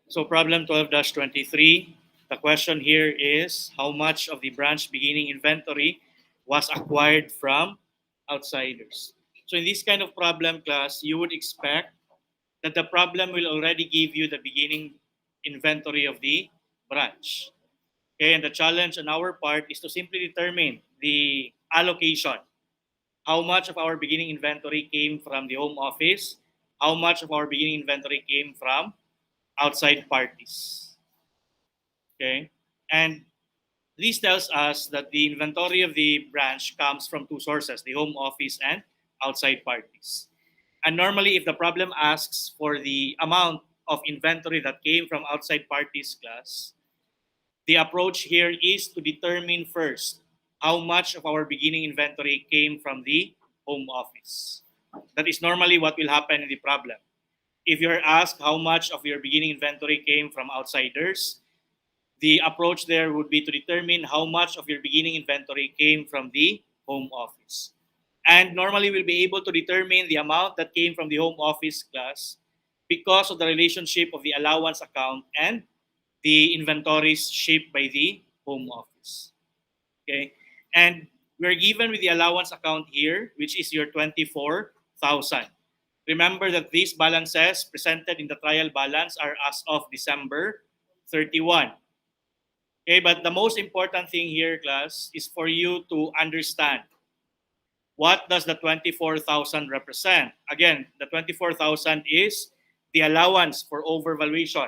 So problem 12-23, the question here is how much of the branch beginning inventory was acquired from outsiders. So in this kind of problem class, you would expect that the problem will already give you the beginning inventory of the branch. Okay, and the challenge on our part is to simply determine the allocation. How much of our beginning inventory came from the home office? How much of our beginning inventory came from outside parties? Okay, and this tells us that the inventory of the branch comes from two sources, the home office and outside parties. And normally, if the problem asks for the amount of inventory that came from outside parties class, the approach here is to determine first how much of our beginning inventory came from the home office. That is normally what will happen in the problem. If you're asked how much of your beginning inventory came from outsiders, the approach there would be to determine how much of your beginning inventory came from the home office. And normally we'll be able to determine the amount that came from the home office class because of the relationship of the allowance account and the inventories shaped by the home office. Okay, and we're given with the allowance account here, which is your 24,000. Remember that these balances presented in the trial balance are as of December 31. Okay, but the most important thing here, class, is for you to understand what does the 24,000 represent. Again, the 24,000 is the allowance for overvaluation.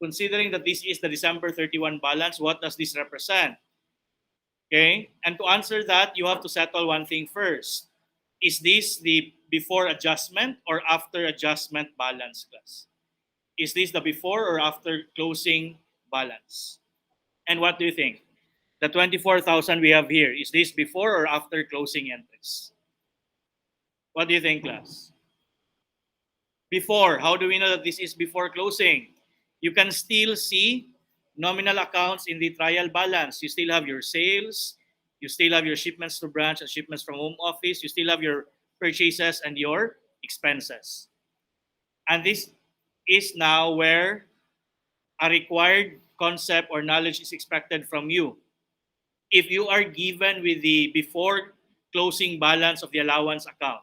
Considering that this is the December 31 balance, what does this represent? Okay, and to answer that, you have to settle one thing first. Is this the before adjustment or after adjustment balance, class? Is this the before or after closing balance? And what do you think? The 24,000 we have here, is this before or after closing entries? What do you think, class? Before. How do we know that this is before closing? You can still see nominal accounts in the trial balance. You still have your sales, you still have your shipments to branch and shipments from home office, you still have your purchases and your expenses. And this is now where a required concept or knowledge is expected from you. If you are given with the before closing balance of the allowance account,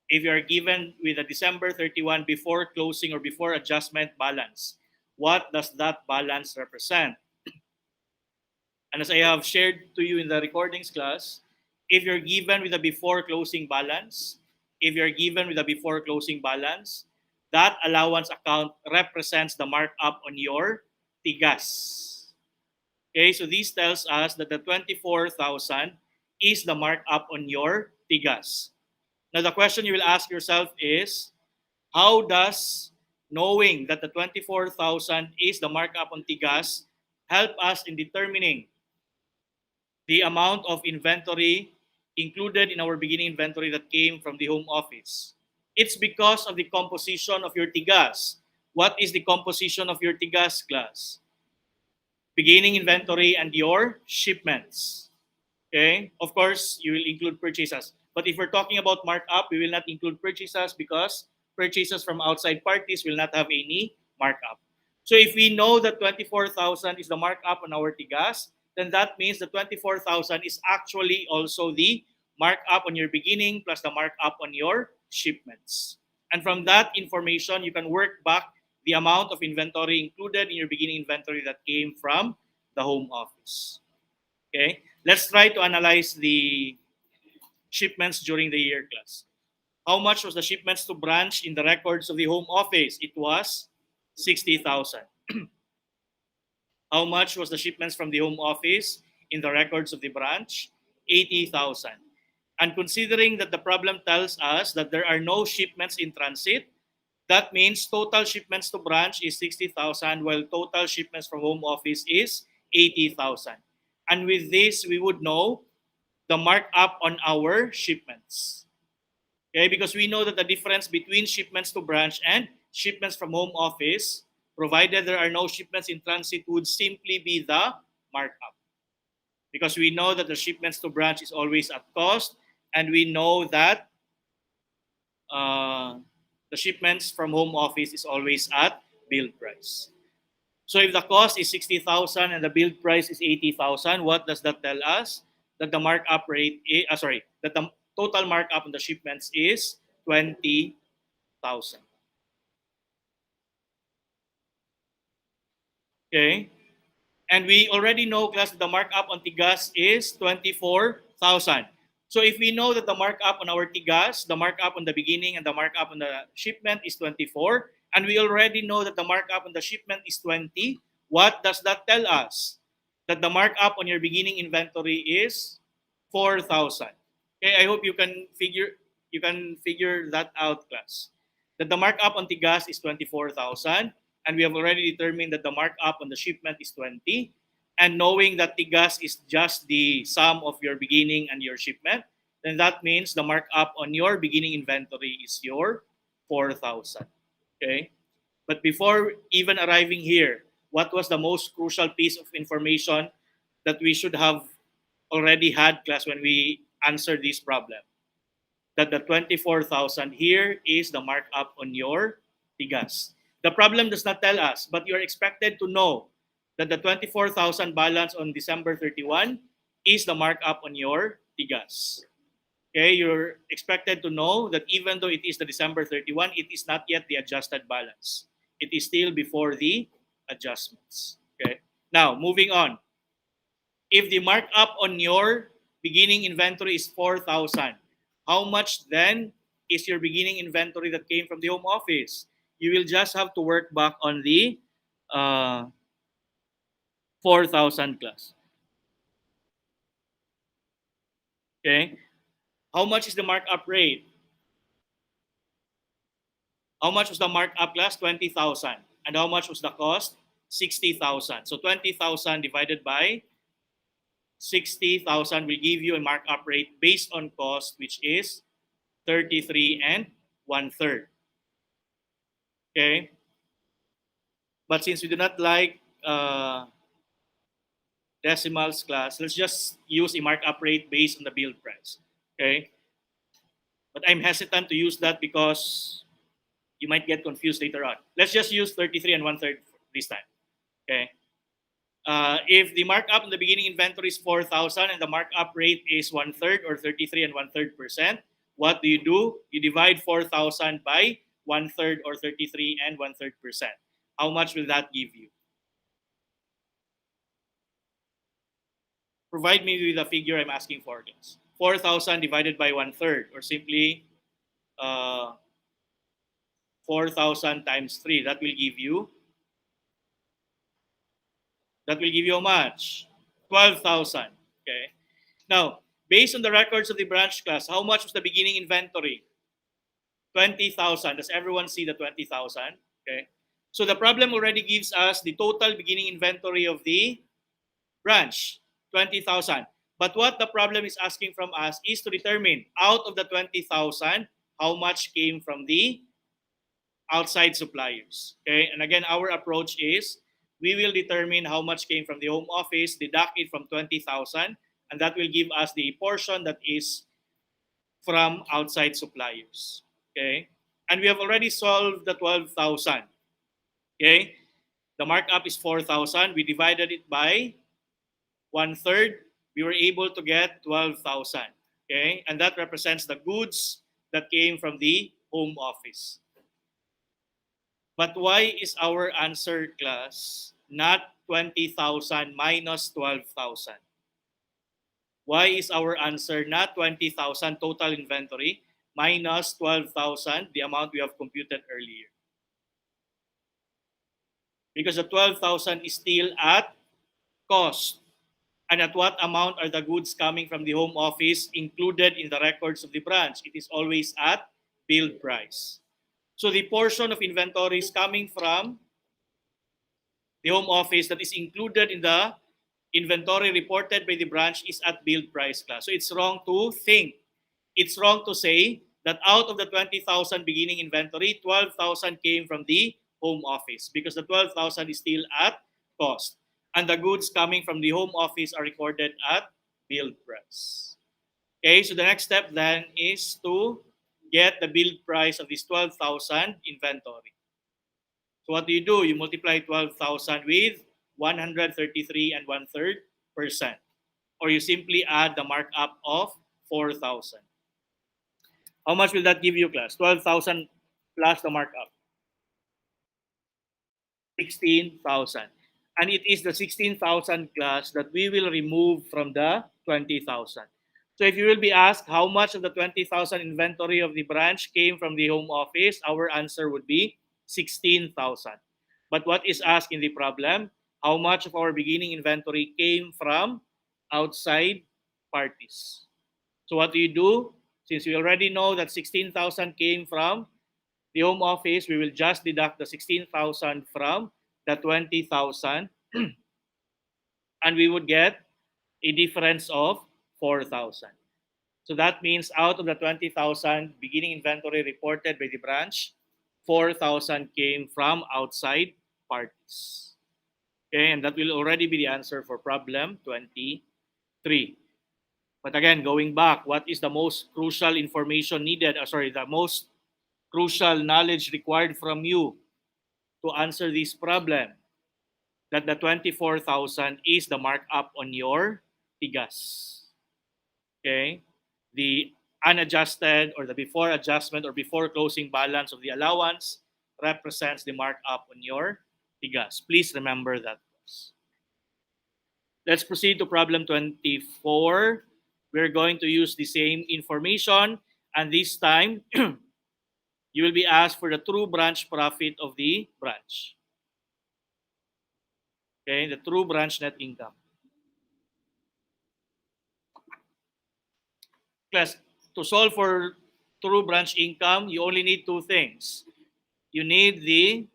if you are given with a December 31 before closing or before adjustment balance, what does that balance represent? And as I have shared to you in the recordings class, if you're given with a before closing balance, that allowance account represents the markup on your tigas. Okay, so this tells us that the 24,000 is the markup on your tigas. Now the question you will ask yourself is, how does knowing that the 24,000 is the markup on tigas help us in determining the amount of inventory included in our beginning inventory that came from the home office? It's because of the composition of your tigas. What is the composition of your tigas, class? Beginning inventory and your shipments. Okay? Of course, you will include purchases. But if we're talking about markup, we will not include purchases because purchases from outside parties will not have any markup. So if we know that 24,000 is the markup on our tigas, then that means the 24,000 is actually also the markup on your beginning plus the markup on your shipments. And from that information, you can work back the amount of inventory included in your beginning inventory that came from the home office. Okay, let's try to analyze the shipments during the year, class. How much was the shipments to branch in the records of the home office? It was 60,000. How much was the shipments from the home office in the records of the branch? 80,000. And considering that the problem tells us that there are no shipments in transit, that means total shipments to branch is 60,000 while total shipments from home office is 80,000. And with this, we would know the markup on our shipments. Okay, because we know that the difference between shipments to branch and shipments from home office, provided there are no shipments in transit, would simply be the markup. Because we know that the shipments to branch is always at cost, and we know that the shipments from home office is always at build price. So if the cost is 60,000 and the build price is 80,000, what does that tell us? That the markup rate is, that the total markup on the shipments is 20,000. Okay? And we already know, class, that the markup on Tigas is 24,000. So if we know that the markup on our Tigas, the markup on the beginning and the markup on the shipment is 24, and we already know that the markup on the shipment is 20, what does that tell us? That the markup on your beginning inventory is 4,000. Okay, I hope you can figure that out, class. That the markup on Tigas is 24,000, and we have already determined that the markup on the shipment is 20. And knowing that Tigas is just the sum of your beginning and your shipment, then that means the markup on your beginning inventory is your 4,000. Okay? But before even arriving here, what was the most crucial piece of information that we should have already had, class, when we answered this problem? That the 24,000 here is the markup on your Tigas. The problem does not tell us, but you're expected to know that the 24,000 balance on December 31 is the markup on your Tigas. Okay, you're expected to know that even though it is the December 31, it is not yet the adjusted balance. It is still before the adjustments. Okay, now moving on. If the markup on your beginning inventory is 4,000, how much then is your beginning inventory that came from the home office? You will just have to work back on the 4,000 class. Okay. How much is the markup rate? How much was the markup class? 20,000. And how much was the cost? 60,000. So 20,000 divided by 60,000 will give you a markup rate based on cost, which is 33 and 1/3. Okay. But since we do not like decimals class, let's just use a markup rate based on the build price. Okay. But I'm hesitant to use that because you might get confused later on. Let's just use 33 and 1/3 this time. Okay. If the markup in the beginning inventory is 4,000 and the markup rate is 1/3 or 33 and 1/3%, what do? You divide 4,000 by 1/3 or 33 and 1/3%. How much will that give you? Provide me with the figure I'm asking for, guys. 4,000 divided by 1/3, or simply 4,000 times 3. That will give you how much? 12,000. Okay. Now, based on the records of the branch class, how much was the beginning inventory? 20,000. Does everyone see the 20,000? Okay. So the problem already gives us the total beginning inventory of the branch, 20,000. But what the problem is asking from us is to determine out of the 20,000, how much came from the outside suppliers. Okay, and again, our approach is we will determine how much came from the home office, deduct it from 20,000, and that will give us the portion that is from outside suppliers. Okay, and we have already solved the 12,000. Okay, the markup is 4,000. We divided it by 1/3. We were able to get 12,000. Okay, and that represents the goods that came from the home office. But why is our answer, class, not 20,000 minus 12,000? Why is our answer not 20,000 total inventory minus 12,000, the amount we have computed earlier? Because the 12,000 is still at cost. And at what amount are the goods coming from the home office included in the records of the branch? It is always at build price. So the portion of inventories coming from the home office that is included in the inventory reported by the branch is at build price class. So it's wrong to think. It's wrong to say that out of the 20,000 beginning inventory, 12,000 came from the home office because the 12,000 is still at cost. And the goods coming from the home office are recorded at build price. Okay, so the next step then is to get the build price of this 12,000 inventory. So what do? You multiply 12,000 with 133 and one third percent. Or you simply add the markup of 4,000. How much will that give you, class? 12,000 plus the markup. 16,000. And it is the 16,000 class that we will remove from the 20,000. So if you will be asked how much of the 20,000 inventory of the branch came from the home office, our answer would be 16,000. But what is asked in the problem? How much of our beginning inventory came from outside parties? So what do you do? Since we already know that 16,000 came from the home office, we will just deduct the 16,000 from the 20,000 and we would get a difference of 4,000. So that means out of the 20,000 beginning inventory reported by the branch, 4,000 came from outside parties. Okay, and that will already be the answer for problem 23. But again, going back, what is the most crucial information needed? The most crucial knowledge required from you to answer this problem? That the 24,000 is the markup on your tigas. Okay? The unadjusted or the before adjustment or before closing balance of the allowance represents the markup on your tigas. Please remember that. Let's proceed to problem 24. We're going to use the same information, and this time you will be asked for the true branch profit of the branch. Okay, the true branch net income. Class, to solve for true branch income, you only need two things. You need the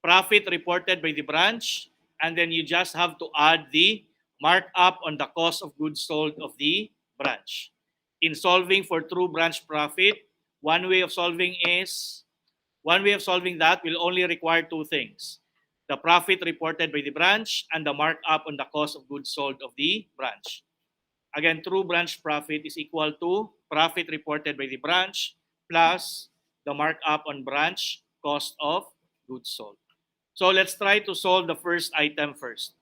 profit reported by the branch, and then you just have to add the markup on the cost of goods sold of the branch. In solving for true branch profit, one way of solving that will only require two things: the profit reported by the branch and the markup on the cost of goods sold of the branch. Again, true branch profit is equal to profit reported by the branch plus the markup on branch cost of goods sold. So let's try to solve the first item first.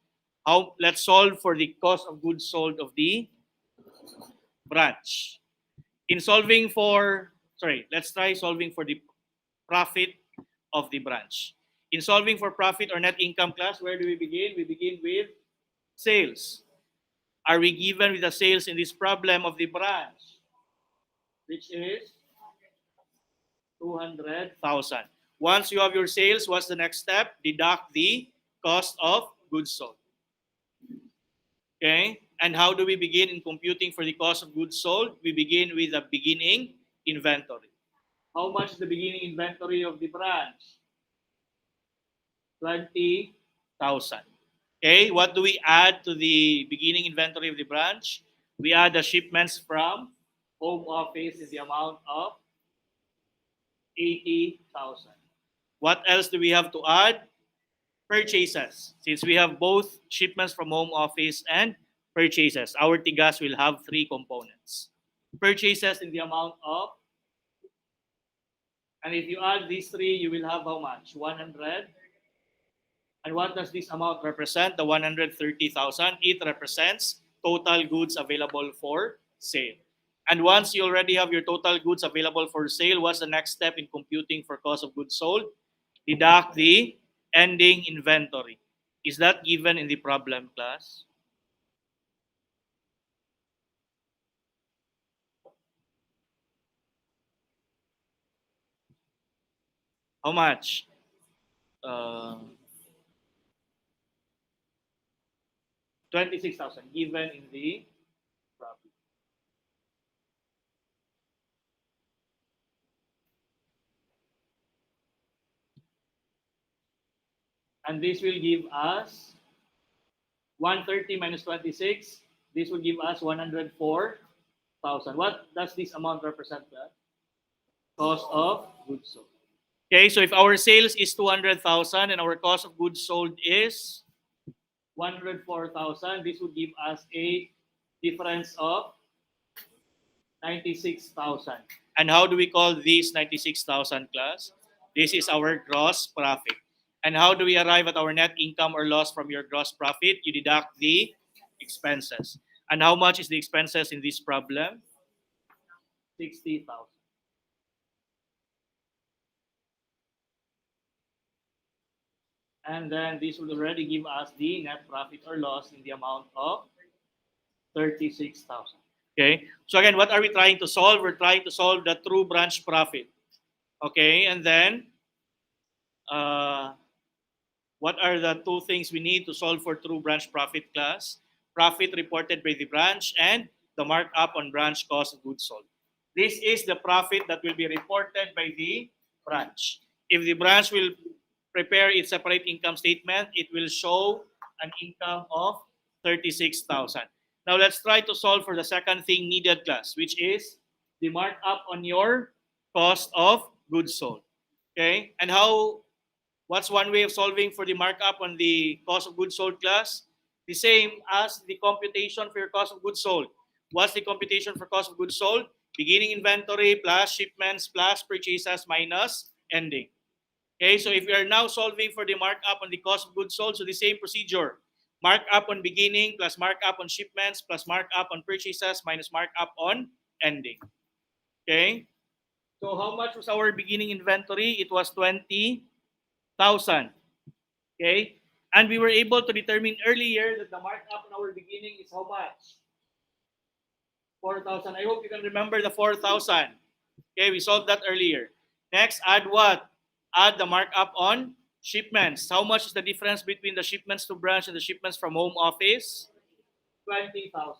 Let's solve for the cost of goods sold of the branch. Let's try solving for the profit of the branch. In solving for profit or net income, class, where do we begin? We begin with sales. Are we given with the sales in this problem of the branch, which is 200,000. Once you have your sales, what's the next step? Deduct the cost of goods sold. Okay? And how do we begin in computing for the cost of goods sold? We begin with the beginning inventory. How much is the beginning inventory of the branch? 20,000. Okay, what do we add to the beginning inventory of the branch? We add the shipments from home office in the amount of 80,000. What else do we have to add? Purchases. Since we have both shipments from home office and purchases, our tigas will have three components. Purchases in the amount of, and if you add these three, you will have how much? 100. And what does this amount represent? The 130,000. It represents total goods available for sale. And once you already have your total goods available for sale, what's the next step in computing for cost of goods sold? Deduct the ending inventory. Is that given in the problem, class? How much? 26,000 given in the problem. And this will give us 130 minus 26. This will give us 104,000. What does this amount represent? Cost of goods sold. Okay, so if our sales is 200,000 and our cost of goods sold is 104,000, this would give us a difference of 96,000. And how do we call this 96,000, class? This is our gross profit. And how do we arrive at our net income or loss from your gross profit? You deduct the expenses. And how much is the expenses in this problem? 60,000. And then this will already give us the net profit or loss in the amount of 36,000. Okay. So again, what are we trying to solve? We're trying to solve the true branch profit. Okay. And then uh, what are the two things we need to solve for true branch profit class? Profit reported by the branch and the markup on branch cost of goods sold. This is the profit that will be reported by the branch. If the branch will prepare its separate income statement, it will show an income of 36,000. Now let's try to solve for the second thing needed class, which is the markup on your cost of goods sold. Okay? And what's one way of solving for the markup on the cost of goods sold class? The same as the computation for your cost of goods sold. What's the computation for cost of goods sold? Beginning inventory plus shipments plus purchases minus ending. Okay, so if you are now solving for the markup on the cost of goods sold, so the same procedure. Markup on beginning plus markup on shipments plus markup on purchases minus markup on ending. Okay? So how much was our beginning inventory? It was 20,000. Okay? And we were able to determine earlier that the markup on our beginning is how much? 4,000. I hope you can remember the 4,000. Okay, we solved that earlier. Next, add what? Add the markup on shipments. How much is the difference between the shipments to branch and the shipments from home office? 20,000.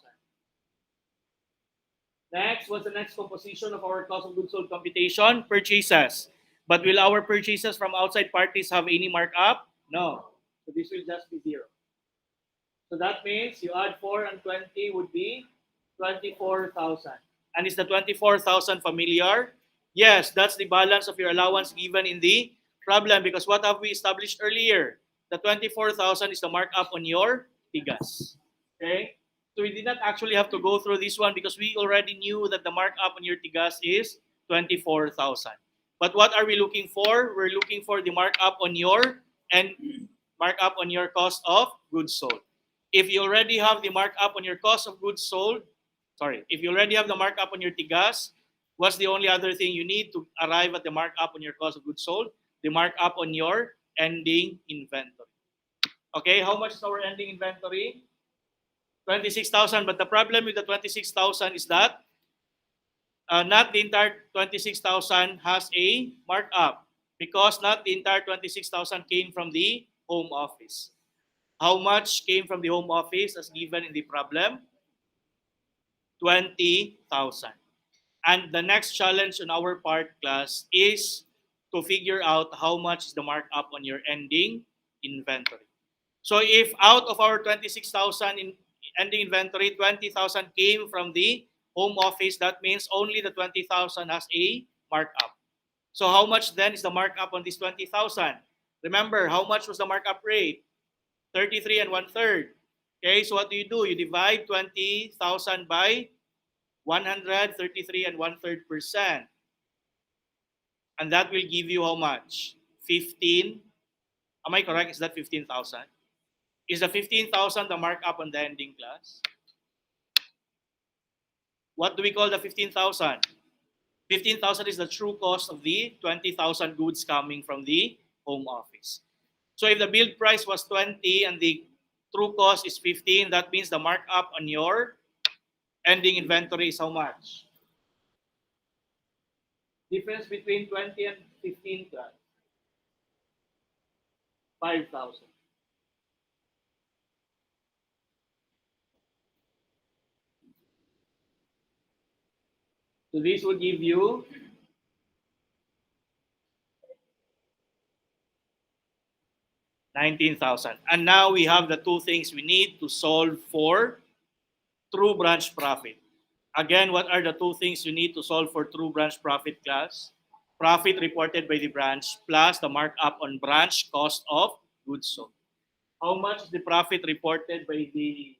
Next, what's the next composition of our cost of goods sold computation? Purchases. But will our purchases from outside parties have any markup? No. So this will just be 0. So that means you add 4 and 20 would be 24,000. And is the 24,000 familiar? Yes, that's the balance of your allowance given in the problem, because what have we established earlier? The 24,000 is the markup on your tigas. Okay? So we did not actually have to go through this one because we already knew that the markup on your tigas is 24,000. But what are we looking for? We're looking for the markup on your and markup on your cost of goods sold. If you already have the markup on your cost of goods sold, if you already have the markup on your tigas, what's the only other thing you need to arrive at the markup on your cost of goods sold? The markup on your ending inventory. Okay, how much is our ending inventory? 26,000. But the problem with the 26,000 is that not the entire 26,000 has a markup, because not the entire 26,000 came from the home office. How much came from the home office as given in the problem? 20,000. And the next challenge on our part, class, is to figure out how much is the markup on your ending inventory. So if out of our 26,000 in ending inventory, 20,000 came from the home office, that means only the 20,000 has a markup. So how much then is the markup on this 20,000? Remember, how much was the markup rate? 33 and 1/3. Okay, so what do? You divide 20,000 by 133 and 1/3%. And that will give you how much? 15. Am I correct? Is that 15,000? Is the 15,000 the markup on the ending class? What do we call the 15,000? 15,000 is the true cost of the 20,000 goods coming from the home office. So if the build price was 20 and the true cost is 15, that means the markup on your ending inventory is how much? Difference between 20 and 15, 5,000. So this will give you 19,000. And now we have the two things we need to solve for true branch profit. Again, what are the two things you need to solve for true branch profit, class? Profit reported by the branch plus the markup on branch cost of goods sold. How much is the profit reported by the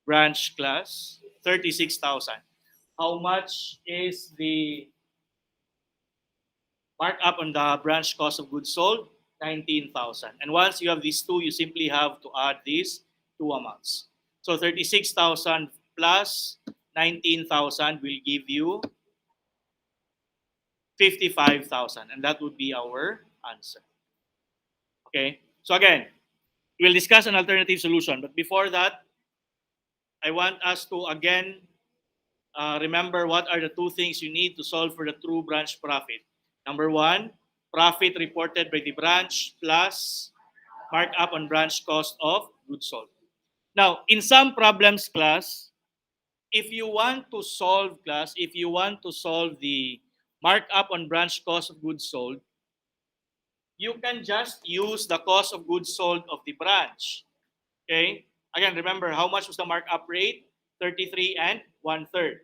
branch, class? 36,000. How much is the markup on the branch cost of goods sold? 19,000. And once you have these two, you simply have to add these two amounts. So 36,000 plus 19,000 will give you 55,000. And that would be our answer. Okay? So again, we'll discuss an alternative solution. But before that, I want us to again remember what are the two things you need to solve for the true branch profit. Number one, profit reported by the branch plus markup on branch cost of goods sold. Now, in some problems class, if you want to solve the markup on branch cost of goods sold, you can just use the cost of goods sold of the branch. Okay? Again, remember how much was the markup rate? 33 and 1/3.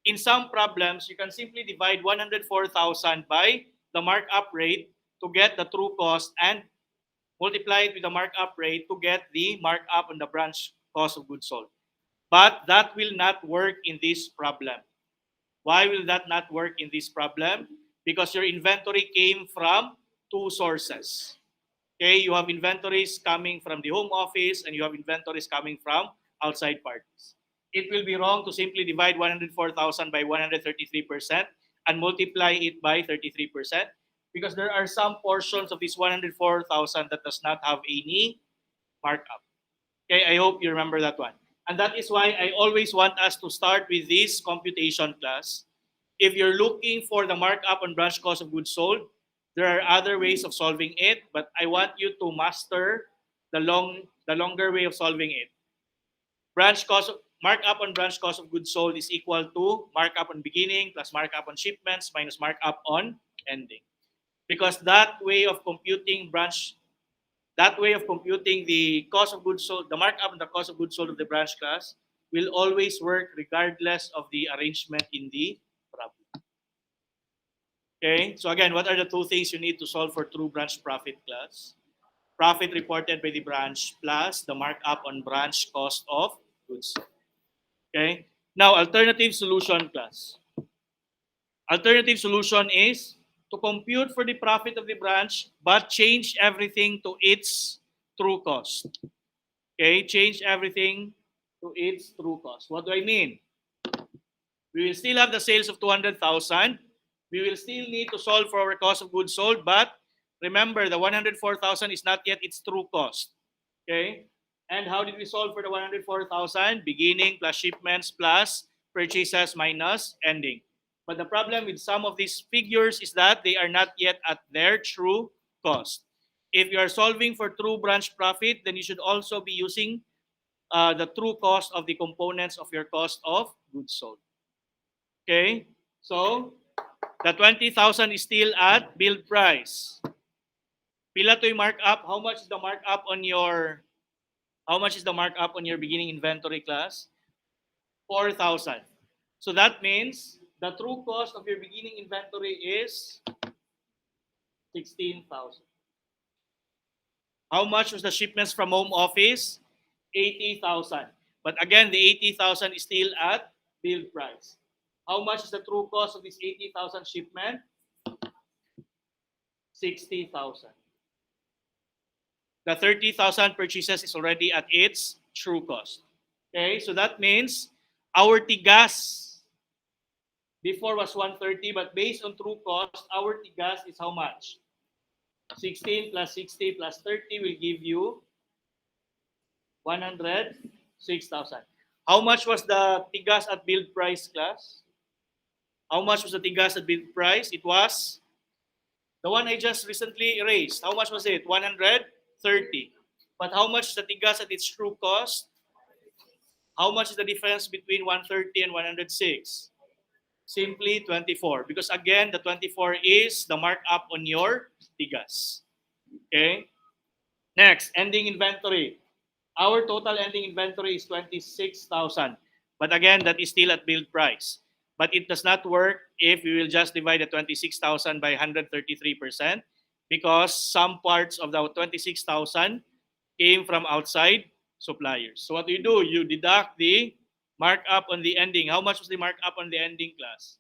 In some problems, you can simply divide 104,000 by the markup rate to get the true cost and multiply it with the markup rate to get the markup on the branch cost of goods sold. But that will not work in this problem. Why will that not work in this problem? Because your inventory came from two sources. Okay, you have inventories coming from the home office and you have inventories coming from outside parties. It will be wrong to simply divide 104,000 by 133% and multiply it by 33% because there are some portions of this 104,000 that does not have any markup. Okay, I hope you remember that one. And that is why I always want us to start with this computation class. If you're looking for the markup on branch cost of goods sold, there are other ways of solving it, but I want you to master the longer way of solving it. Markup on branch cost of goods sold is equal to markup on beginning plus markup on shipments minus markup on ending. Because that way of computing the cost of goods sold, the markup and the cost of goods sold of the branch class will always work regardless of the arrangement in the problem. Okay, so again, what are the two things you need to solve for true branch profit class? Profit reported by the branch plus the markup on branch cost of goods sold. Okay, now alternative solution class. Alternative solution is to compute for the profit of the branch but change everything to its true cost. Okay, change everything to its true cost. What do I mean? We will still have the sales of 200,000. We will still need to solve for our cost of goods sold, but remember the 104,000 is not yet its true cost. Okay? And how did we solve for the 104,000? Beginning plus shipments plus purchases minus ending. But the problem with some of these figures is that they are not yet at their true cost. If you are solving for true branch profit, then you should also be using the true cost of the components of your cost of goods sold. Okay? So, the 20,000 is still at billed price. Pila to yung markup? How much is the markup on your beginning inventory class? 4,000. So that means the true cost of your beginning inventory is 16,000. How much was the shipments from home office? 80,000. But again, the 80,000 is still at billed price. How much is the true cost of this 80,000 shipment? 60,000. The 30,000 purchases is already at its true cost. Okay, so that means our tigas before was 130, but based on true cost, our tigas is how much? 16 plus 60 plus 30 will give you 106,000. How much was the tigas at billed price class? How much was the tigas at billed price? It was the one I just recently erased. How much was it? 130. But how much is the tigas at its true cost? How much is the difference between 130 and 106? Simply 24. Because again, the 24 is the markup on your tigas. Okay? Next, ending inventory. Our total ending inventory is 26,000. But again, that is still at billed price. But it does not work if we will just divide the 26,000 by 133% because some parts of the 26,000 came from outside suppliers. So what do? You deduct the markup on the ending. How much was the markup on the ending class?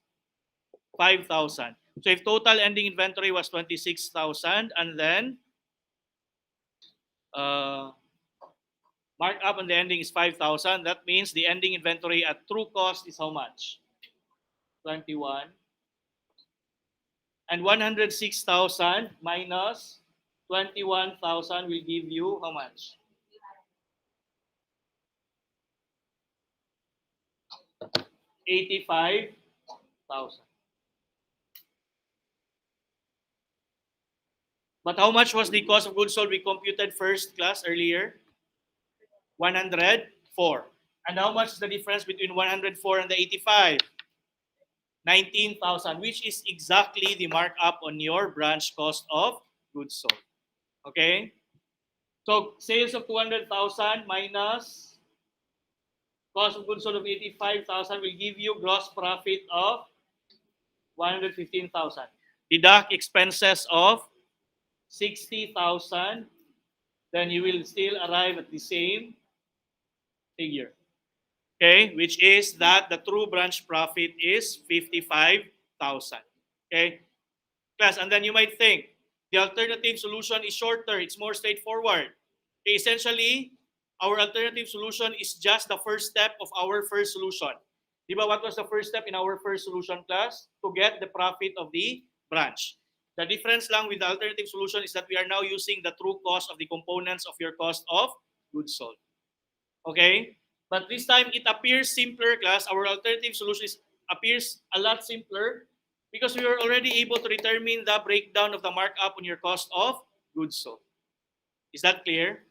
5,000. So if total ending inventory was 26,000 and then Uh, Markup on the ending is 5,000. That means the ending inventory at true cost is how much? 21. And 106,000 minus 21,000 will give you how much? 85,000. But how much was the cost of goods sold we computed first class earlier? 104. And how much is the difference between 104 and the 85? 19,000, which is exactly the markup on your branch cost of goods sold. Okay? So sales of 200,000 minus cost of goods sold of 85,000 will give you gross profit of 115,000. Deduct expenses of 60,000, then you will still arrive at the same figure. Okay, which is that the true branch profit is 55,000. Okay, class, and then you might think the alternative solution is shorter, it's more straightforward. Okay, essentially, our alternative solution is just the first step of our first solution. Diba, what was the first step in our first solution, class? To get the profit of the branch. The difference lang with the alternative solution is that we are now using the true cost of the components of your cost of goods sold. Okay? But this time, it appears simpler, class. Our alternative solution appears a lot simpler because we are already able to determine the breakdown of the markup on your cost of goods sold. Is that clear?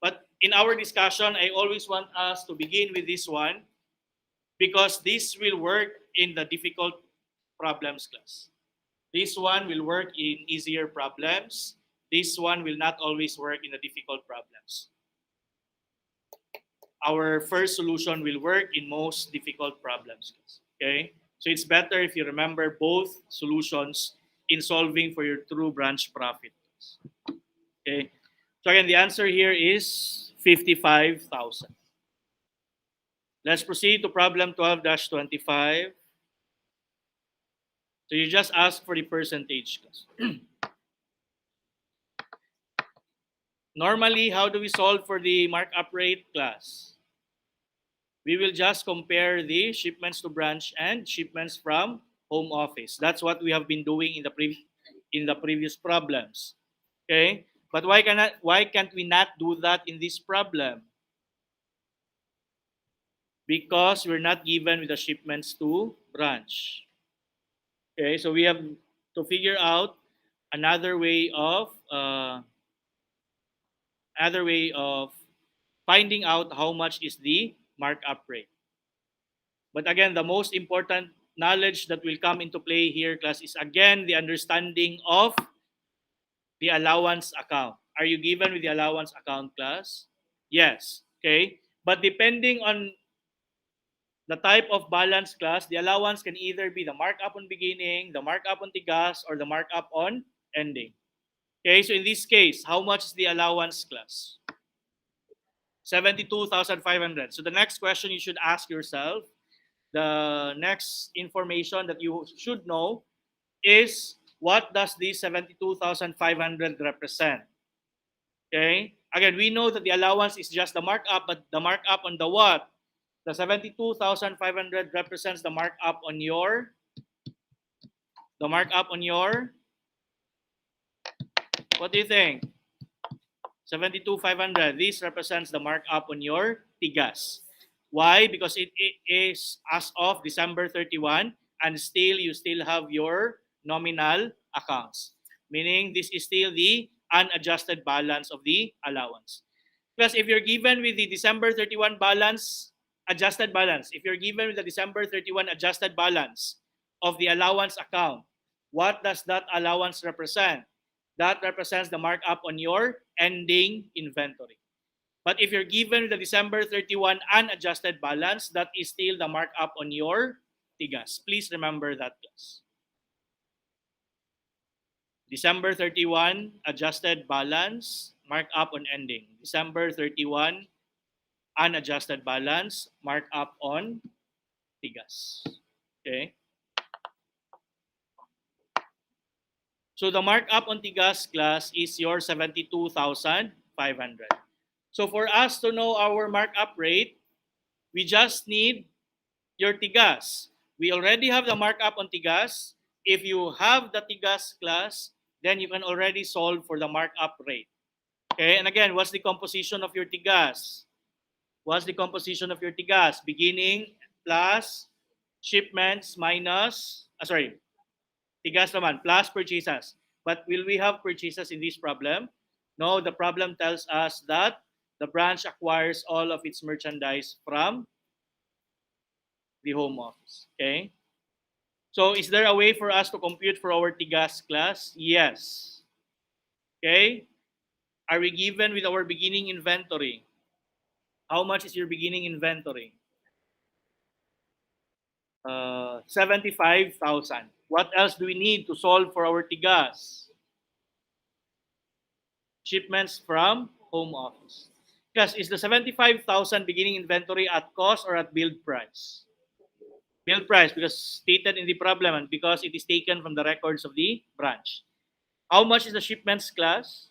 But in our discussion, I always want us to begin with this one because this will work in the difficult problems class. This one will work in easier problems. This one will not always work in the difficult problems. Our first solution will work in most difficult problems. Okay? So it's better if you remember both solutions in solving for your true branch profit. Okay? So again, the answer here is 55,000. Let's proceed to problem 12-25. So you just ask for the percentage. Normally, how do we solve for the markup rate, class? We will just compare the shipments to branch and shipments from home office. That's what we have been doing in the previous problems. Okay? But why can't we not do that in this problem? Because we're not given with the shipments to branch. Okay, so we have to figure out another way of finding out how much is the markup rate. But again, the most important knowledge that will come into play here, class, is again the understanding of the allowance account. Are you given with the allowance account, class? Yes. Okay. But depending on the type of balance, class, the allowance can either be the markup on beginning, the markup on tigas, or the markup on ending. Okay, so in this case, how much is the allowance, class? 72,500. So the next question you should ask yourself, the next information that you should know is what does this 72,500 represent? Okay? Again, we know that the allowance is just the markup, but the markup on the what? The 72,500 represents the markup on your what do you think? 72,500. This represents the markup on your tigas. Why? Because it is as of December 31 and still you still have your nominal accounts. Meaning this is still the unadjusted balance of the allowance. Plus, if you're given with the December 31 balance, adjusted balance, if you're given with the December 31 adjusted balance of the allowance account, what does that allowance represent? That represents the markup on your ending inventory. But if you're given the December 31 unadjusted balance, that is still the markup on your tigas. Please remember that, class. December 31 adjusted balance, markup on ending. December 31 unadjusted balance, markup on tigas. Okay? So the markup on tigas, class, is your 72,500. So for us to know our markup rate, we just need your tigas. We already have the markup on tigas. If you have the tigas class, then you can already solve for the markup rate. Okay, and again, what's the composition of your tigas? What's the composition of your tigas? Beginning plus shipments minus, tigas naman plus purchases. But will we have purchases in this problem? No, the problem tells us that the branch acquires all of its merchandise from the home office. Okay? So is there a way for us to compute for our tigas class? Yes. Okay? Are we given with our beginning inventory? How much is your beginning inventory? 75,000. What else do we need to solve for our tigas? Shipments from home office. Because is the 75,000 beginning inventory at cost or at billed price? Billed price because stated in the problem and because it is taken from the records of the branch. How much is the shipments class?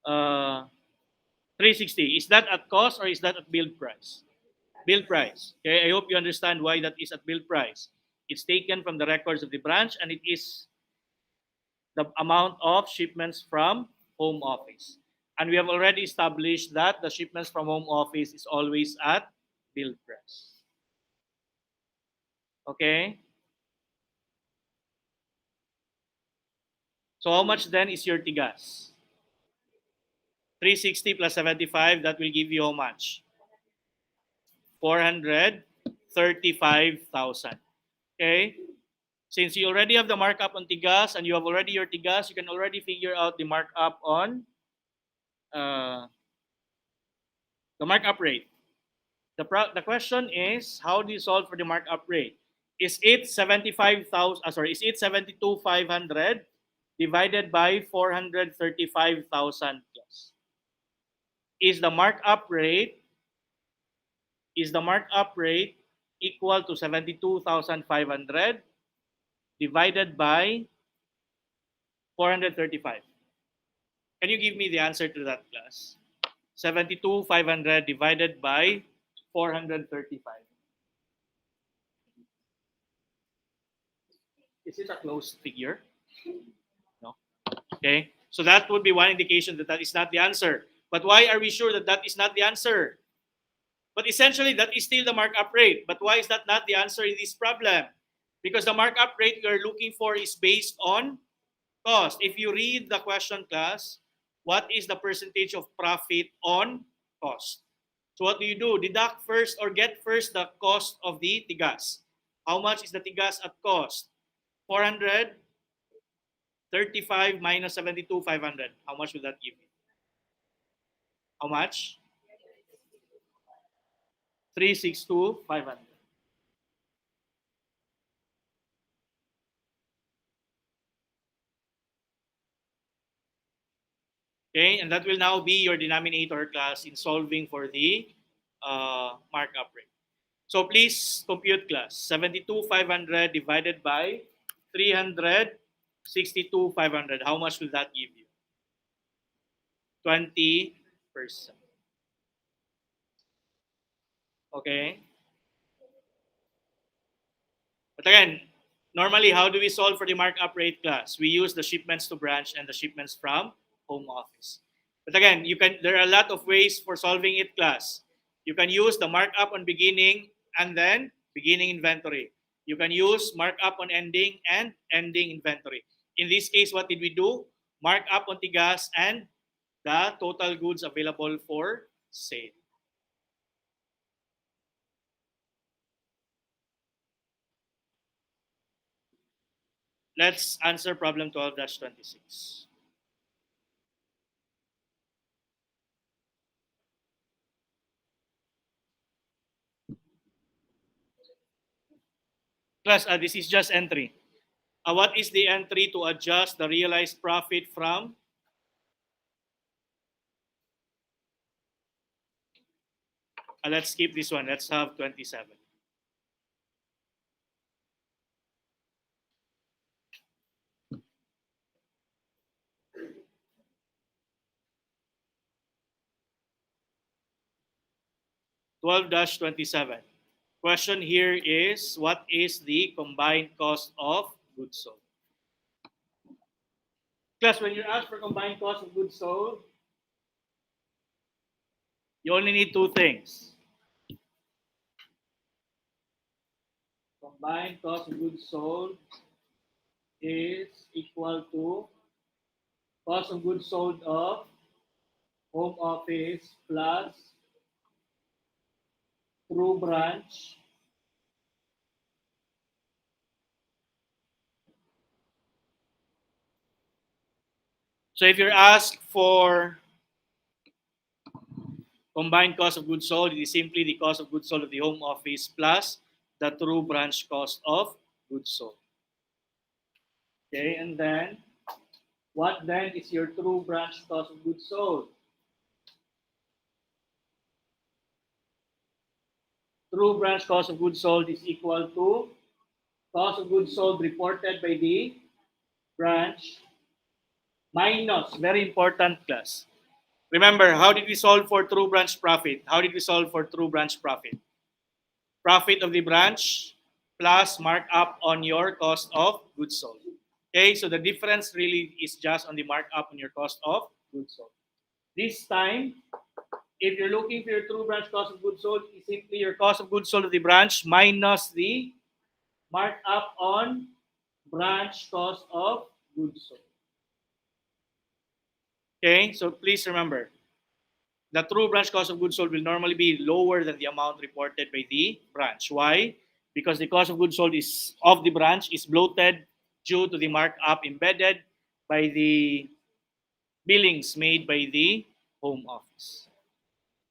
360. Is that at cost or is that at billed price? Billed price. Okay, I hope you understand why that is at billed price. It's taken from the records of the branch and it is the amount of shipments from home office. And we have already established that the shipments from home office is always at billed price. Okay? So how much then is your tigas? 360 plus 75, that will give you how much? 435,000. Okay? Since you already have the markup on tigas and you have already your tigas, you can already figure out the markup on uh, the markup rate. The question is, how do you solve for the markup rate? Is it 75,000? Is it 72,500 divided by 435,000 plus? Is the markup rate equal to 72,500 divided by 435? Can you give me the answer to that, class? 72,500 divided by 435. Is it a closed figure? No. Okay. So that would be one indication that that is not the answer. But why are we sure that that is not the answer? But essentially, that is still the markup rate. But why is that not the answer in this problem? Because the markup rate we are looking for is based on cost. If you read the question, class, what is the percentage of profit on cost? So what do? Deduct first or get first the cost of the tigas. How much is the tigas at cost? 435 minus 72,500. How much will that give you? How much? 362,500. Okay, and that will now be your denominator, class, in solving for the markup rate. So please compute, class. 72,500 divided by 362,500. How much will that give you? 20%. Okay. But again, normally, how do we solve for the markup rate, class? We use the shipments to branch and the shipments from home office. But again, there are a lot of ways for solving it, class. You can use the markup on beginning and then beginning inventory. You can use markup on ending and ending inventory. In this case, what did we do? Markup on tigas and the total goods available for sale. Let's answer problem 12-26. Class, this is just entry. What is the entry to adjust the realized profit from? Let's skip this one. Let's have 27. 12-27. Question here is, what is the combined cost of goods sold? Class, when you're asked for combined cost of goods sold, you only need two things. Combined cost of goods sold is equal to cost of goods sold of home office plus true branch So if you're asked for combined cost of goods sold, it is simply the cost of goods sold of the home office plus the true branch cost of goods sold. Okay, and then what then is your true branch cost of goods sold? True branch cost of goods sold is equal to cost of goods sold reported by the branch minus, very important class. Remember, how did we solve for true branch profit? How did we solve for true branch profit? Profit of the branch plus markup on your cost of goods sold. Okay, so the difference really is just on the markup on your cost of goods sold. This time, if you're looking for your true branch cost of goods sold, it's simply your cost of goods sold of the branch minus the markup on branch cost of goods sold. Okay, so please remember, the true branch cost of goods sold will normally be lower than the amount reported by the branch. Why? Because the cost of goods sold is of the branch is bloated due to the markup embedded by the billings made by the home office.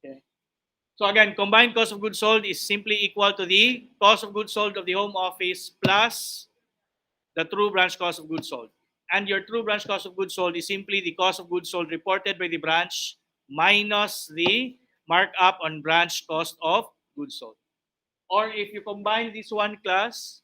Okay. So again, combined cost of goods sold is simply equal to the cost of goods sold of the home office plus the true branch cost of goods sold. And your true branch cost of goods sold is simply the cost of goods sold reported by the branch minus the markup on branch cost of goods sold. Or if you combine this one class,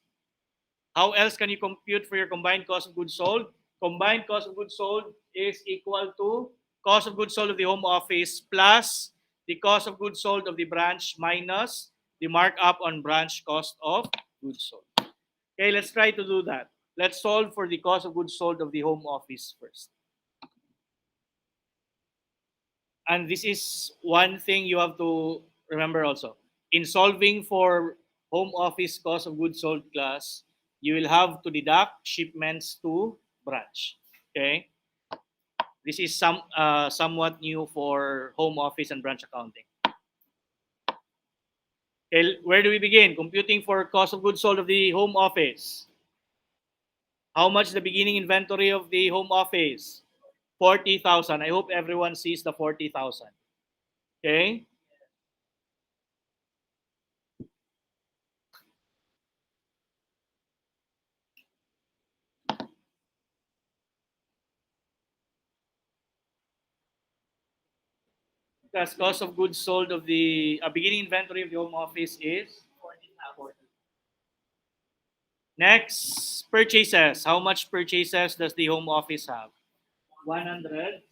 how else can you compute for your combined cost of goods sold? Combined cost of goods sold is equal to cost of goods sold of the home office plus the cost of goods sold of the branch minus the markup on branch cost of goods sold. Okay, let's try to do that. Let's solve for the cost of goods sold of the home office first. And this is one thing you have to remember also. In solving for home office cost of goods sold class, you will have to deduct shipments to branch. Okay? This is somewhat new for home office and branch accounting. Okay, where do we begin? Computing for cost of goods sold of the home office. How much the beginning inventory of the home office? 40,000. I hope everyone sees the 40,000. Okay? Because cost of goods sold of the beginning inventory of the home office is 40. Next, purchases. How much purchases does the home office have? 100.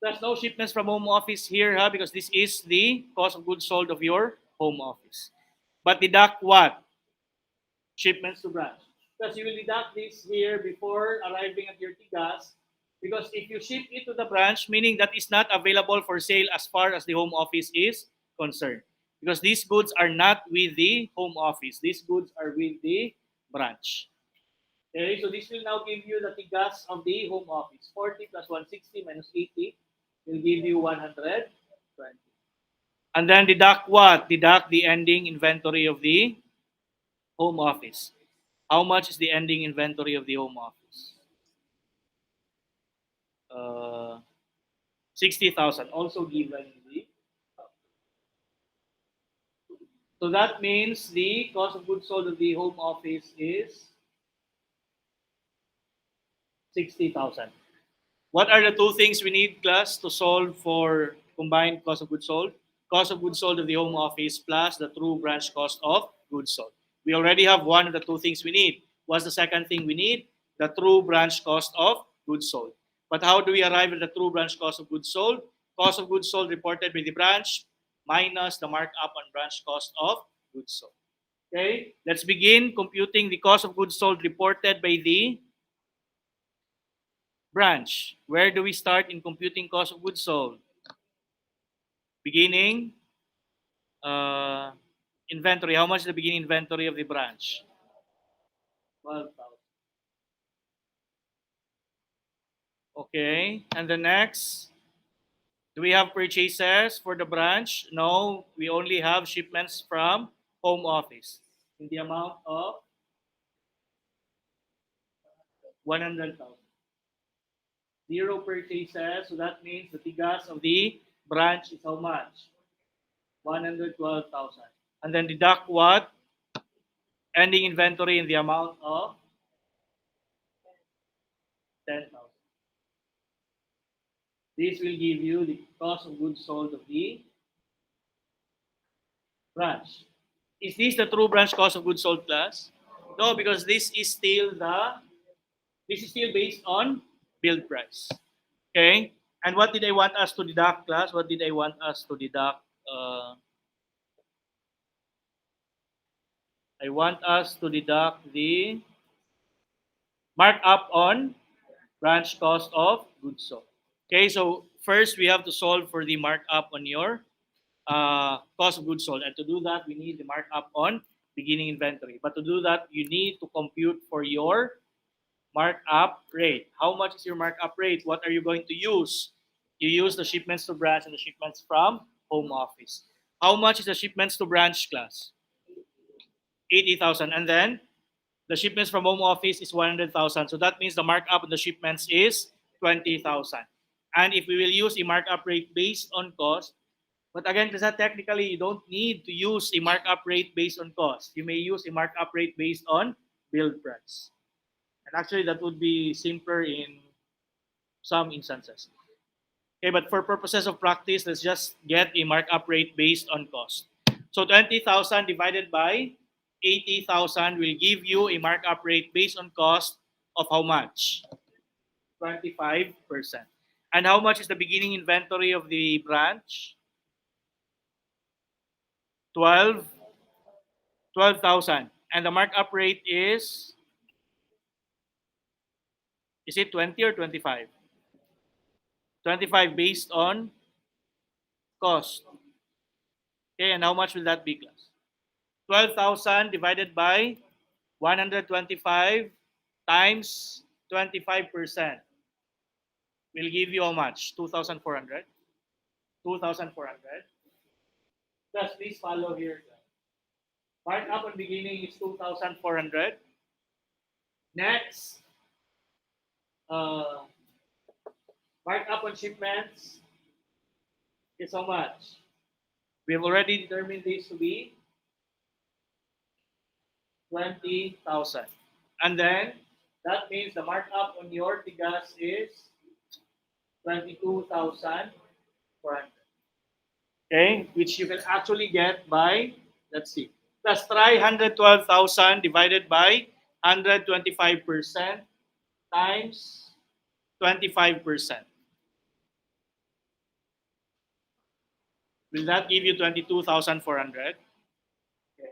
There's no shipments from home office here, because this is the cost of goods sold of your home office. But deduct what? Shipments to branch. Because you will deduct this here before arriving at your tigas. Because if you ship it to the branch, meaning that is not available for sale as far as the home office is concerned. Because these goods are not with the home office. These goods are with the branch. Okay, so this will now give you the tigas of the home office. 40 plus 160 minus 80 will give you 120. And then deduct what? Deduct the ending inventory of the home office. How much is the ending inventory of the home office? 60,000, also given in the. So that means the cost of goods sold of the home office is 60,000. What are the two things we need, class, to solve for combined cost of goods sold? Cost of goods sold of the home office plus the true branch cost of goods sold. We already have one of the two things we need. What's the second thing we need? The true branch cost of goods sold. But how do we arrive at the true branch cost of goods sold? Cost of goods sold reported by the branch minus the markup on branch cost of goods sold. Okay, let's begin computing the cost of goods sold reported by the branch. Where do we start in computing cost of goods sold? Beginning uh, inventory. How much is the beginning inventory of the branch? 12,000. Okay, and the next, do we have purchases for the branch? No, we only have shipments from home office in the amount of 100,000. Zero purchases, so that means the tigas of the branch is how much? 112,000. And then deduct what? Ending inventory in the amount of 10,000. This will give you the cost of goods sold of the branch. Is this the true branch cost of goods sold class? No, because this is still based on build price. Okay? And what did I want us to deduct, class? What did I want us to deduct? I want us to deduct the markup on branch cost of goods sold. Okay, so first we have to solve for the markup on your cost of goods sold. And to do that, we need the markup on beginning inventory. But to do that, you need to compute for your markup rate. How much is your markup rate? What are you going to use? You use the shipments to branch and the shipments from home office. How much is the shipments to branch, class? 80,000. And then the shipments from home office is 100,000. So that means the markup on the shipments is 20,000. And if we will use a markup rate based on cost, but again, because technically you don't need to use a markup rate based on cost. You may use a markup rate based on build price. And actually, that would be simpler in some instances. Okay, but for purposes of practice, let's just get a markup rate based on cost. So 20,000 divided by 80,000 will give you a markup rate based on cost of how much? 25%. And how much is the beginning inventory of the branch? 12, 12,000. And the markup rate is it 20 or 25? 25 based on cost. Okay, and how much will that be, class? 12,000 divided by 125 times 25% will give you how much? 2,400. 2,400. Plus, please follow here. Markup on beginning is 2,400. Next, uh, markup on shipments is how much? We have already determined this to be 20,000. And then, that means the markup on your tigas is 22,400. Okay, which you can actually get by, let's see, let's try 112,000 divided by 125% times 25%. Will that give you 22,400? Okay.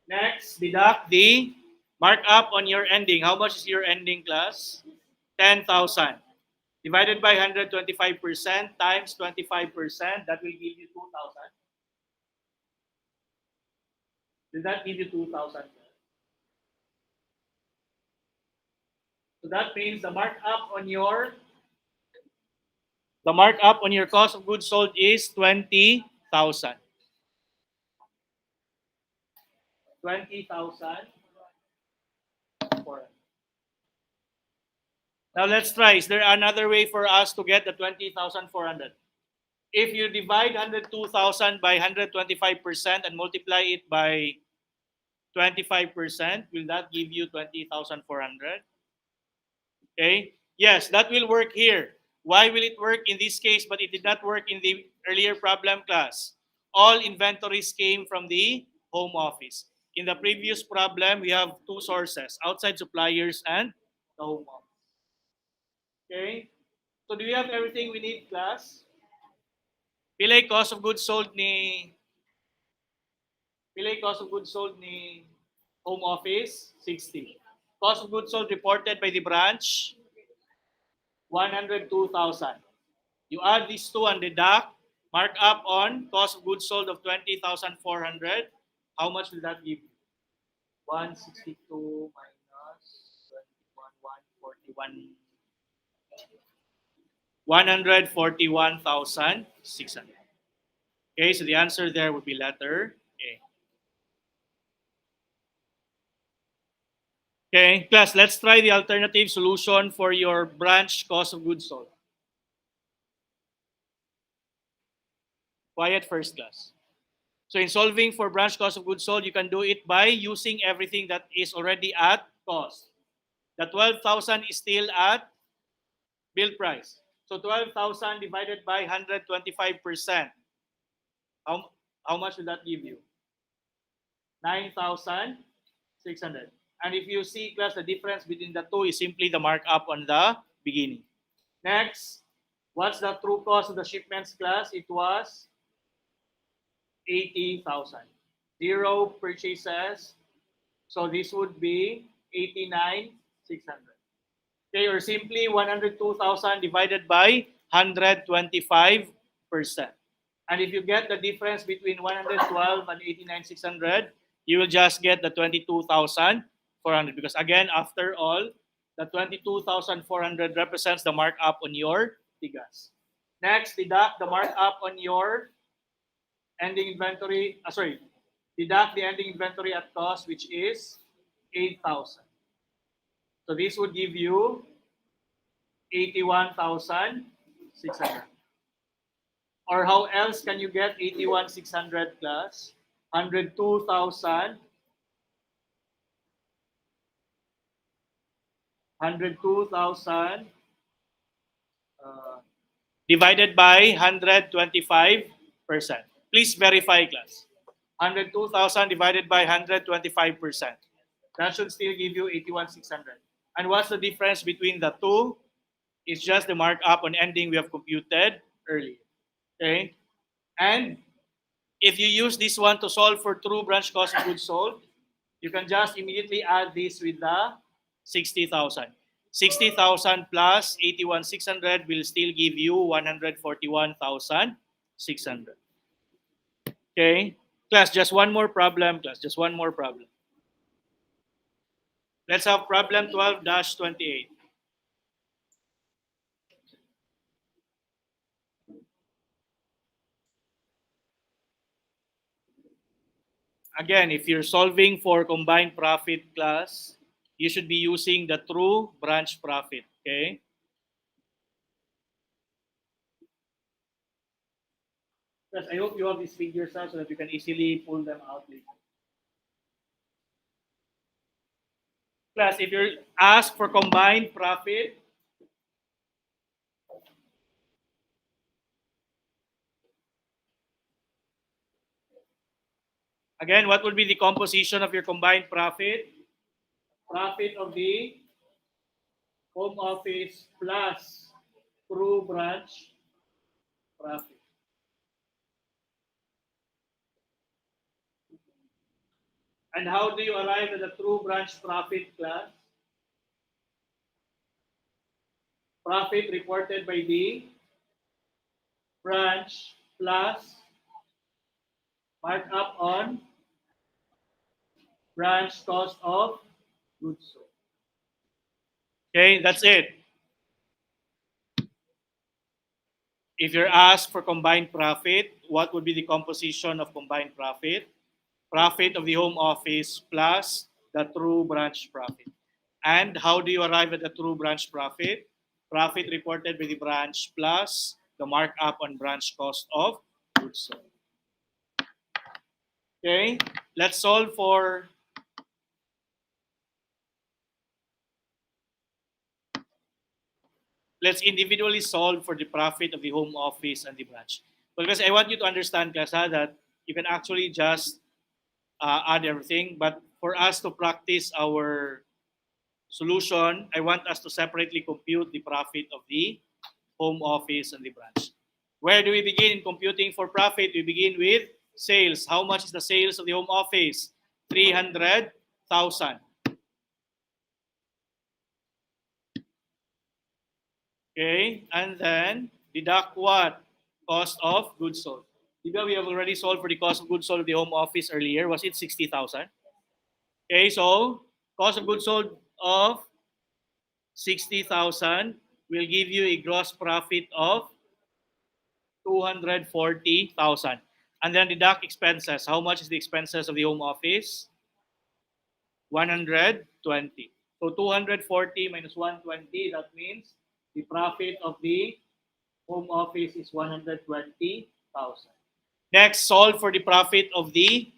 Next, deduct the markup on your ending. How much is your ending, class? 10,000. Divided by 125% times 25%, that will give you 2,000. Will that give you 2,000? So that means the markup on your cost of goods sold is 20,000. 20,000. Now let's try. Is there another way for us to get the 20,400? If you divide 102,000 by 125% and multiply it by 25%, will that give you 20,400? Okay. Yes, that will work here. Why will it work in this case but it did not work in the earlier problem, class? All inventories came from the home office. In the previous problem, we have two sources, outside suppliers and the home office. Okay? So do we have everything we need, class? Pilay cost of goods sold ni home office 60. Cost of goods sold reported by the branch 102,000. You add these two and deduct markup on cost of goods sold of 20,400. How much will that give you? 162 minus 21, 141. 141,600. Okay, so the answer there would be letter A. Okay, class, let's try the alternative solution for your branch cost of goods sold. Quiet first, class. So in solving for branch cost of goods sold, you can do it by using everything that is already at cost. The 12,000 is still at bill price. So 12,000 divided by 125%. How much will that give you? 9,600. And if you see, class, the difference between the two is simply the markup on the beginning. Next, what's the true cost of the shipments, class? It was 80,000. Zero purchases. So this would be 89,600. Okay, or simply 102,000 divided by 125%. And if you get the difference between 112 and 89,600, you will just get the 22,400. Because again, after all, the 22,400 represents the markup on your tigas. Next, deduct the markup on your ending inventory. Deduct the ending inventory at cost, which is 8,000. So this would give you 81,600. Or how else can you get 81,600 plus 102,000 divided by 125%. Please verify, class. 102,000 divided by 125%. That should still give you 81,600. And what's the difference between the two? It's just the markup on ending we have computed earlier. Okay? And if you use this one to solve for true branch cost of goods sold, you can just immediately add this with the 60,000. 60,000 plus 81,600 will still give you 141,600. Okay? Class, just one more problem, class. Just one more problem. Let's have problem 12-28. Again, if you're solving for combined profit, class, you should be using the true branch profit. Okay? Yes, I hope you have these figures now so that you can easily pull them out later. Class, if you're asked for combined profit, again, what would be the composition of your combined profit? Profit of the home office plus true branch profit. And how do you arrive at the true branch profit, class? Profit reported by the branch plus markup on branch cost of goods sold. Okay, that's it. If you're asked for combined profit, what would be the composition of combined profit? Profit of the home office plus the true branch profit. And how do you arrive at the true branch profit? Profit reported by the branch plus the markup on branch cost of goods sold. Okay, let's solve for let's individually solve for the profit of the home office and the branch. Because I want you to understand, class, that you can actually just add everything. But for us to practice our solution, I want us to separately compute the profit of the home office and the branch. Where do we begin in computing for profit? We begin with sales. How much is the sales of the home office? 300,000. Okay, and then deduct what? Cost of goods sold. Diba we have already solved for the cost of goods sold of the home office earlier. Was it 60,000? Okay, so cost of goods sold of 60,000 will give you a gross profit of 240,000. And then deduct expenses. How much is the expenses of the home office? 120. So 240 minus 120, that means the profit of the home office is 120,000. Next, solve for the profit of the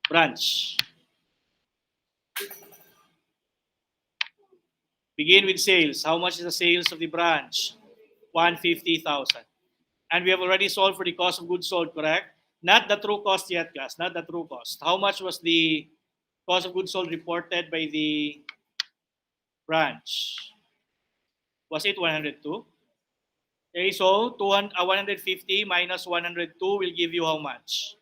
branch. Begin with sales. How much is the sales of the branch? 150,000. And we have already solved for the cost of goods sold, correct? Not the true cost yet, class. Not the true cost. How much was the cost of goods sold reported by the branch? Was it 102? Okay, so 150 minus 102 will give you how much?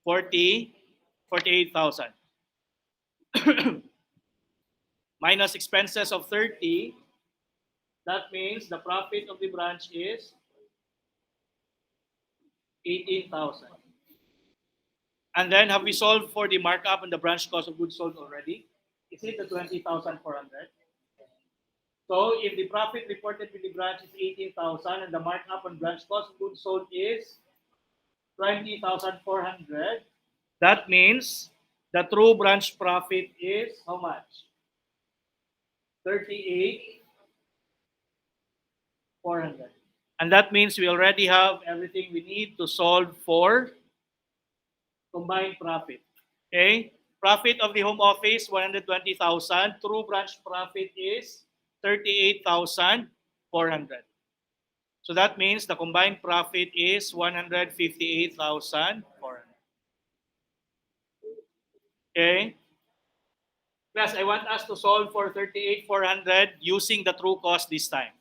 48,000. Minus expenses of 30, that means the profit of the branch is 18,000. And then have we solved for the markup and the branch cost of goods sold already? Is it the 20,400? So if the profit reported with the branch is 18,000 and the markup on branch cost of goods sold is 20,400, that means the true branch profit is how much? 38,400. And that means we already have everything we need to solve for combined profit. Okay? Profit of the home office, 120,000. True branch profit is 38,400. So that means the combined profit is 158,400. Okay? Class, I want us to solve for 38,400 using the true cost this time.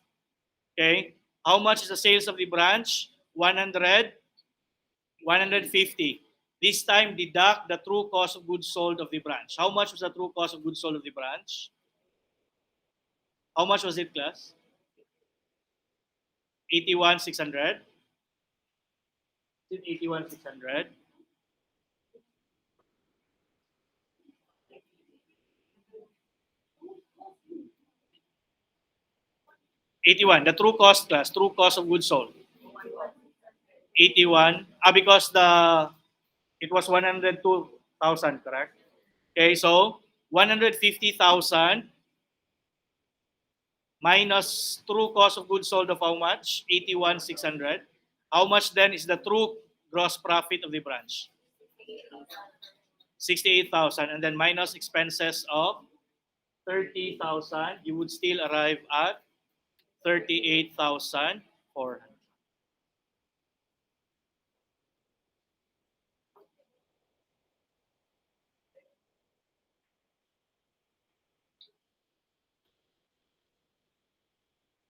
Okay? How much is the sales of the branch? 100, 150. This time, deduct the true cost of goods sold of the branch. How much was the true cost of goods sold of the branch? How much was it, class? 81,600. Is it 81,600? The true cost, class, true cost of goods sold. 81. Because it was 102,000, correct? Okay, so 150,000 minus true cost of goods sold of how much? 81,600. How much then is the true gross profit of the branch? 68,000. And then minus expenses of 30,000, you would still arrive at 38,400.